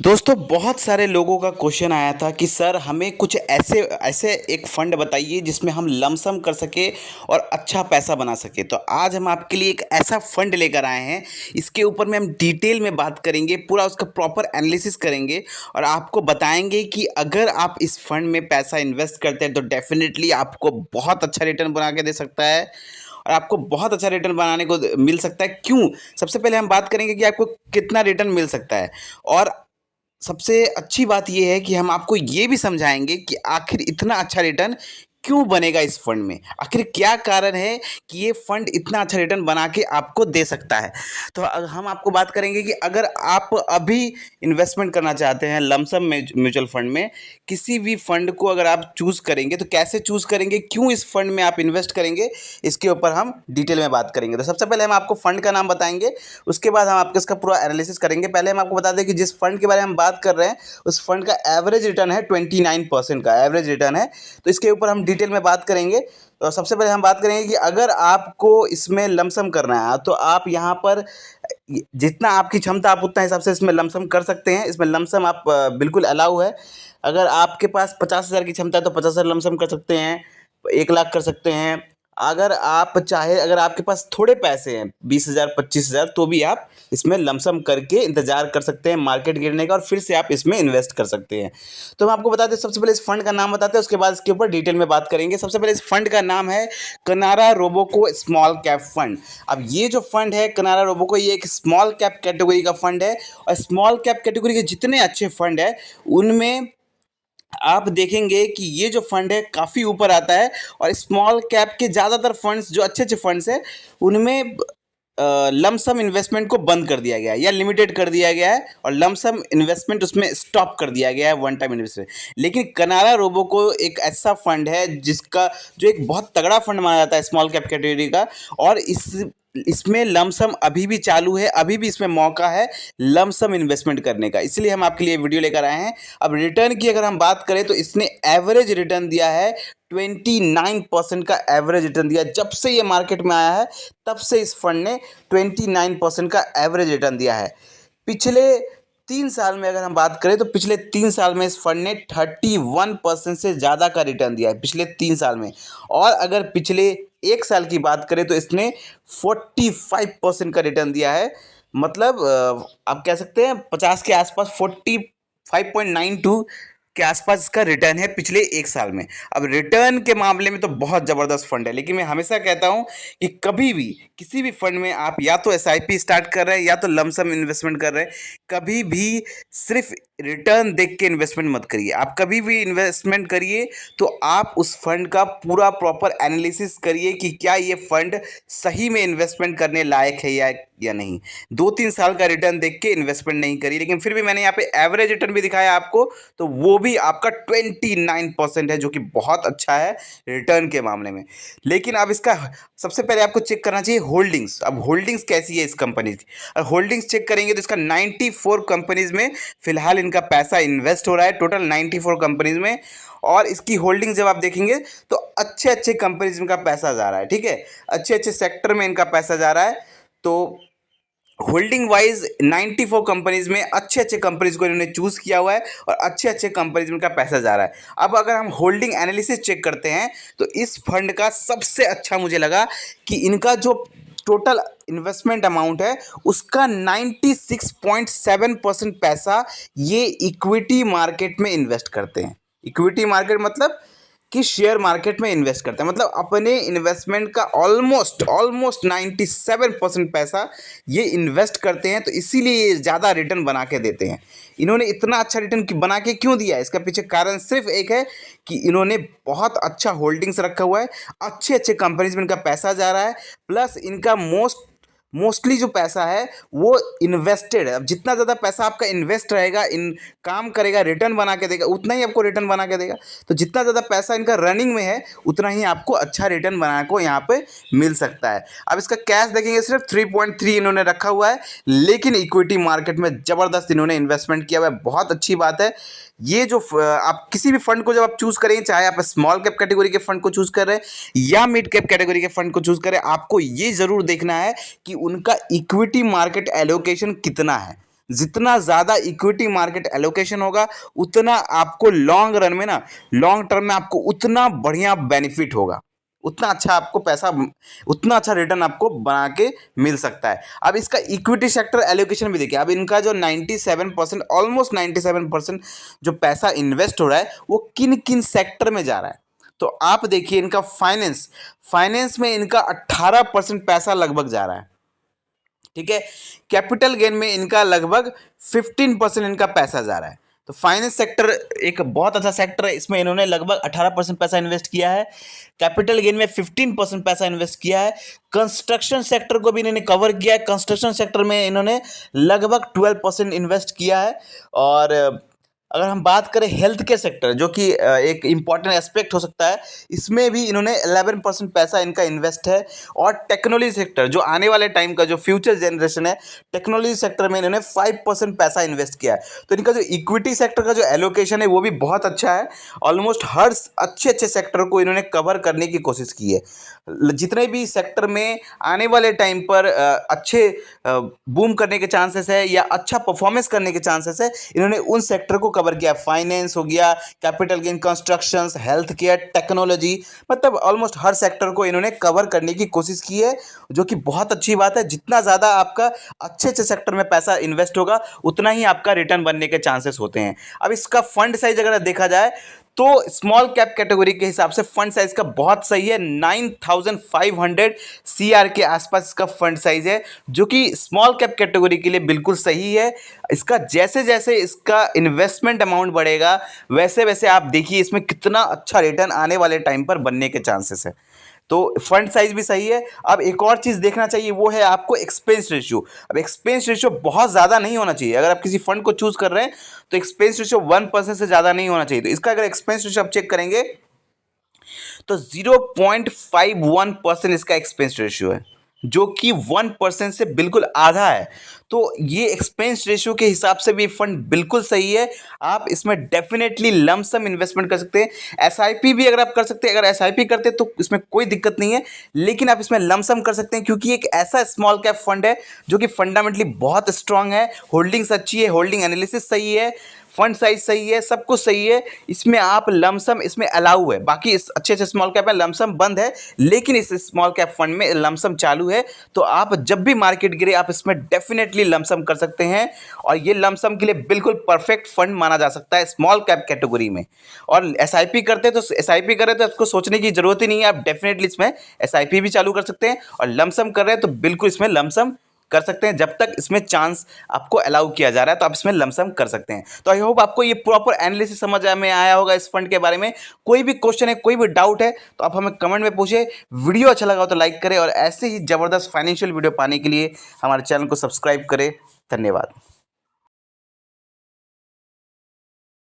दोस्तों बहुत सारे लोगों का क्वेश्चन आया था कि सर हमें कुछ ऐसे ऐसे एक फंड बताइए जिसमें हम लमसम कर सके और अच्छा पैसा बना सके। तो आज हम आपके लिए एक ऐसा फंड लेकर आए हैं। इसके ऊपर में हम डिटेल में बात करेंगे, पूरा उसका प्रॉपर एनालिसिस करेंगे और आपको बताएंगे कि अगर आप इस फंड में पैसा इन्वेस्ट करते हैं तो डेफिनेटली आपको बहुत अच्छा रिटर्न बना के दे सकता है और आपको बहुत अच्छा रिटर्न बनाने को मिल सकता है। क्यों? सबसे पहले हम बात करेंगे कि आपको कितना रिटर्न मिल सकता है और सबसे अच्छी बात ये है कि हम आपको ये भी समझाएँगे कि आखिर इतना अच्छा रिटर्न क्यों बनेगा इस फंड में? आखिर क्या कारण है कि ये फंड इतना अच्छा रिटर्न बना के आपको दे सकता है? तो हम आपको बात करेंगे कि अगर आप अभी इन्वेस्टमेंट करना चाहते हैं लमसम म्यूचुअल फंड में, किसी भी फंड को अगर आप चूज़ करेंगे तो कैसे चूज़ करेंगे? क्यों इस फंड में आप इन्वेस्ट करेंगे? इसके ऊपर हम डिटेल में बात करेंगे। तो सबसे पहले हम आपको फंड का नाम बताएँगे, उसके बाद हम आपको इसका पूरा एनालिसिस करेंगे। पहले हम आपको बता दें कि जिस फंड के बारे में हम बात कर रहे हैं, उस फंड का एवरेज रिटर्न है 29% का एवरेज रिटर्न है। तो इसके ऊपर हम डिटेल में बात करेंगे। तो सबसे पहले हम बात करेंगे कि अगर आपको इसमें लमसम करना है तो आप यहाँ पर जितना आपकी क्षमता आप उतना हिसाब से इसमें लमसम कर सकते हैं। इसमें लमसम आप बिल्कुल अलाउ है। अगर आपके पास 50,000 की क्षमता है तो 50,000 लमसम कर सकते हैं, 1 लाख कर सकते हैं। अगर आपके पास थोड़े पैसे हैं 20,000 25,000 तो भी आप इसमें लमसम करके इंतज़ार कर सकते हैं मार्केट गिरने का और फिर से आप इसमें इन्वेस्ट कर सकते हैं। तो हम आपको बताते हैं, सबसे पहले इस फंड का नाम बताते हैं, उसके बाद इसके ऊपर डिटेल में बात करेंगे। सबसे पहले इस फंड का नाम है कनारा रोबोको स्मॉल कैप फंड। अब ये जो फंड है कनारा रोबोको, ये एक स्मॉल कैप कैटेगरी का फंड है और स्मॉल कैप कैटेगरी के जितने अच्छे फंड है उनमें आप देखेंगे कि ये जो फंड है काफ़ी ऊपर आता है और स्मॉल कैप के ज़्यादातर फंड्स जो अच्छे अच्छे फंड्स हैं उनमें लमसम इन्वेस्टमेंट को बंद कर दिया गया है या लिमिटेड कर दिया गया है और लमसम इन्वेस्टमेंट उसमें स्टॉप कर दिया गया है, वन टाइम इन्वेस्टमेंट। लेकिन कनारा रोबो को एक ऐसा फंड है जिसका जो एक बहुत तगड़ा फंड माना जाता है स्मॉल कैप कैटेगरी का और इसमें लमसम अभी भी चालू है, अभी भी इसमें मौका है लमसम इन्वेस्टमेंट करने का, इसलिए हम आपके लिए वीडियो लेकर आए हैं। अब रिटर्न की अगर हम बात करें तो इसने एवरेज रिटर्न दिया है 29% का एवरेज रिटर्न दिया। जब से ये मार्केट में आया है तब से इस फंड ने 29% का एवरेज रिटर्न दिया है। पिछले 3 साल में अगर हम बात करें तो पिछले 3 साल में इस फंड ने 31% से ज़्यादा का रिटर्न दिया है पिछले 3 साल में। और अगर पिछले 1 साल की बात करें तो इसने 45% का रिटर्न दिया है। मतलब आप कह सकते हैं 50 के आसपास 45.92 के आसपास इसका रिटर्न है पिछले 1 साल में। अब रिटर्न के मामले में तो बहुत ज़बरदस्त फंड है, लेकिन मैं हमेशा कहता हूं कि कभी भी किसी भी फंड में आप या तो एसआईपी स्टार्ट कर रहे हैं या तो लमसम इन्वेस्टमेंट कर रहे हैं, कभी भी सिर्फ रिटर्न देख के इन्वेस्टमेंट मत करिए। आप कभी भी इन्वेस्टमेंट करिए तो आप उस फंड का पूरा प्रॉपर एनालिसिस करिए कि क्या ये फंड सही में इन्वेस्टमेंट करने लायक है या नहीं। 2-3 साल का रिटर्न देख के इन्वेस्टमेंट नहीं करिए। लेकिन फिर भी मैंने यहाँ पे एवरेज रिटर्न भी दिखाया आपको, तो वो भी आपका 29% है जो कि बहुत अच्छा है रिटर्न के मामले में। लेकिन अब इसका सबसे पहले आपको चेक करना चाहिए होल्डिंग्स। अब होल्डिंग्स कैसी है इस कंपनी की, और होल्डिंग्स चेक करेंगे तो इसका 94 कंपनीज में फिलहाल इनका पैसा इन्वेस्ट हो रहा है, टोटल 94 कंपनीज में। और इसकी होल्डिंग जब आप देखेंगे तो अच्छे अच्छे कंपनीज में का पैसा जा रहा है, ठीक है, अच्छे अच्छे सेक्टर में इनका पैसा जा रहा है। तो होल्डिंग वाइज 94 कंपनीज में अच्छे अच्छे कंपनीज को इन्होंने चूज़ किया हुआ है और अच्छे अच्छे कंपनीज में का पैसा जा रहा है। अब अगर हम होल्डिंग एनालिसिस चेक करते हैं तो इस फंड का सबसे अच्छा मुझे लगा कि इनका जो टोटल इन्वेस्टमेंट अमाउंट है उसका 96.7% पैसा ये इक्विटी मार्केट में इन्वेस्ट करते हैं। इक्विटी मार्केट मतलब कि शेयर मार्केट में इन्वेस्ट करते हैं, मतलब अपने इन्वेस्टमेंट का ऑलमोस्ट ऑलमोस्ट 97% पैसा ये इन्वेस्ट करते हैं। तो इसीलिए ये ज़्यादा रिटर्न बना के देते हैं। इन्होंने इतना अच्छा रिटर्न बना के क्यों दिया है, इसका पीछे कारण सिर्फ एक है कि इन्होंने बहुत अच्छा होल्डिंग्स रखा हुआ है, अच्छे अच्छे कंपनीज में इनका पैसा जा रहा है, प्लस इनका मोस्टली जो पैसा है वो इन्वेस्टेड है। अब जितना ज़्यादा पैसा आपका इन्वेस्ट रहेगा, इन काम करेगा, रिटर्न बना के देगा, उतना ही आपको रिटर्न बना के देगा। तो जितना ज़्यादा पैसा इनका रनिंग में है उतना ही आपको अच्छा रिटर्न बना को यहाँ पे मिल सकता है। अब इसका कैश देखेंगे सिर्फ 3.3 इन्होंने रखा हुआ है, लेकिन इक्विटी मार्केट में ज़बरदस्त इन्होंने इन्वेस्टमेंट किया हुआ है, बहुत अच्छी बात है। ये जो आप किसी भी फंड को जब आप चूज़ करेंगे, चाहे आप स्मॉल कैप कैटेगरी के फंड को चूज़ कर रहे हैं या मिड कैप कैटेगरी के फंड को चूज़ करें, आपको ये ज़रूर देखना है कि उनका इक्विटी मार्केट एलोकेशन कितना है। जितना ज़्यादा इक्विटी मार्केट एलोकेशन होगा उतना आपको लॉन्ग रन में ना, लॉन्ग टर्म में आपको उतना बढ़िया बेनिफिट होगा, उतना अच्छा आपको पैसा, उतना अच्छा रिटर्न आपको बना के मिल सकता है। अब इसका इक्विटी सेक्टर एलोकेशन भी देखिए, अब इनका जो 97% ऑलमोस्ट 97% जो पैसा इन्वेस्ट हो रहा है वो किन किन सेक्टर में जा रहा है। तो आप देखिए इनका फाइनेंस, फाइनेंस में इनका 18% पैसा लगभग जा रहा है, ठीक है। कैपिटल गेन में इनका लगभग 15% इनका पैसा जा रहा है। तो फाइनेंस सेक्टर एक बहुत अच्छा सेक्टर है, इसमें इन्होंने लगभग 18% पैसा इन्वेस्ट किया है, कैपिटल गेन में 15% पैसा इन्वेस्ट किया है। कंस्ट्रक्शन सेक्टर को भी इन्होंने कवर किया है, कंस्ट्रक्शन सेक्टर में इन्होंने लगभग 12% इन्वेस्ट किया है। और अगर हम बात करें हेल्थ केयर सेक्टर, जो कि एक इम्पॉर्टेंट एस्पेक्ट हो सकता है, इसमें भी इन्होंने 11% पैसा इनका इन्वेस्ट है। और टेक्नोलॉजी सेक्टर, जो आने वाले टाइम का जो फ्यूचर जनरेशन है, टेक्नोलॉजी सेक्टर में इन्होंने 5% पैसा इन्वेस्ट किया है। तो इनका जो इक्विटी सेक्टर का जो एलोकेशन है वो भी बहुत अच्छा है, ऑलमोस्ट हर अच्छे अच्छे सेक्टर को इन्होंने कवर करने की कोशिश की है। जितने भी सेक्टर में आने वाले टाइम पर अच्छे बूम करने के चांसेस है या अच्छा परफॉर्मेंस करने के चांसेस है, इन्होंने उन सेक्टर को कवर किया। फाइनेंस हो गया, capital gain, constructions, health care, technology, मतलब ऑलमोस्ट हर सेक्टर को इन्होंने कवर करने की कोशिश की है, जो कि बहुत अच्छी बात है। जितना ज़्यादा आपका अच्छे अच्छे सेक्टर में पैसा इन्वेस्ट होगा उतना ही आपका रिटर्न बनने के चांसेस होते हैं। अब इसका फंड साइज अगर देखा जाए तो स्मॉल कैप कैटेगरी के हिसाब से फंड साइज का बहुत सही है, 9500 CR के आसपास इसका फंड साइज है, जो कि स्मॉल कैप कैटेगरी के लिए बिल्कुल सही है। इसका जैसे जैसे इसका इन्वेस्टमेंट अमाउंट बढ़ेगा वैसे वैसे आप देखिए इसमें कितना अच्छा रिटर्न आने वाले टाइम पर बनने के चांसेस है। तो फंड साइज भी सही है। अब एक और चीज़ देखना चाहिए, वो है आपको एक्सपेंस रेशियो। अब एक्सपेंस रेशियो बहुत ज़्यादा नहीं होना चाहिए, अगर आप किसी फंड को चूज कर रहे हैं तो एक्सपेंस रेशियो 1% से ज़्यादा नहीं होना चाहिए। तो इसका अगर एक्सपेंस रेशियो आप चेक करेंगे तो 0.51% इसका एक्सपेंस रेशियो है, जो कि 1% से बिल्कुल आधा है। तो ये एक्सपेंस रेशियो के हिसाब से भी फंड बिल्कुल सही है। आप इसमें डेफिनेटली लमसम इन्वेस्टमेंट कर सकते हैं। एसआईपी भी अगर आप कर सकते हैं, अगर एसआईपी करते हैं तो इसमें कोई दिक्कत नहीं है, लेकिन आप इसमें लमसम कर सकते हैं क्योंकि एक ऐसा स्मॉल कैप फंड है जो कि फंडामेंटली बहुत स्ट्रांग है, होल्डिंग्स अच्छी है, होल्डिंग एनालिसिस सही है, फंड साइज सही है, सब कुछ सही है। इसमें आप लमसम इसमें अलाउ है, बाकी इस अच्छे अच्छे स्मॉल कैप में लमसम बंद है, लेकिन इस स्मॉल कैप फंड में लमसम चालू है। तो आप जब भी मार्केट गिरे आप इसमें डेफिनेटली लमसम कर सकते हैं, और ये लमसम के लिए बिल्कुल परफेक्ट फंड माना जा सकता है स्मॉल कैप कैटेगरी में। और एसआईपी करते तो एसआईपी कर रहे तो आपको सोचने की जरूरत ही नहीं है, आप डेफिनेटली इसमें एसआईपी भी चालू कर सकते हैं, और लमसम कर रहे हैं तो बिल्कुल इसमें लमसम कर सकते हैं। जब तक इसमें चांस आपको अलाउ किया जा रहा है तो आप इसमें लमसम कर सकते हैं। तो आई होप आपको ये प्रॉपर एनालिसिस समझ में आया होगा इस फंड के बारे में। कोई भी क्वेश्चन है, कोई भी डाउट है तो आप हमें कमेंट में पूछे। वीडियो अच्छा लगा हो तो लाइक करें, और ऐसे ही ज़बरदस्त फाइनेंशियल वीडियो पाने के लिए हमारे चैनल को सब्सक्राइब करें। धन्यवाद।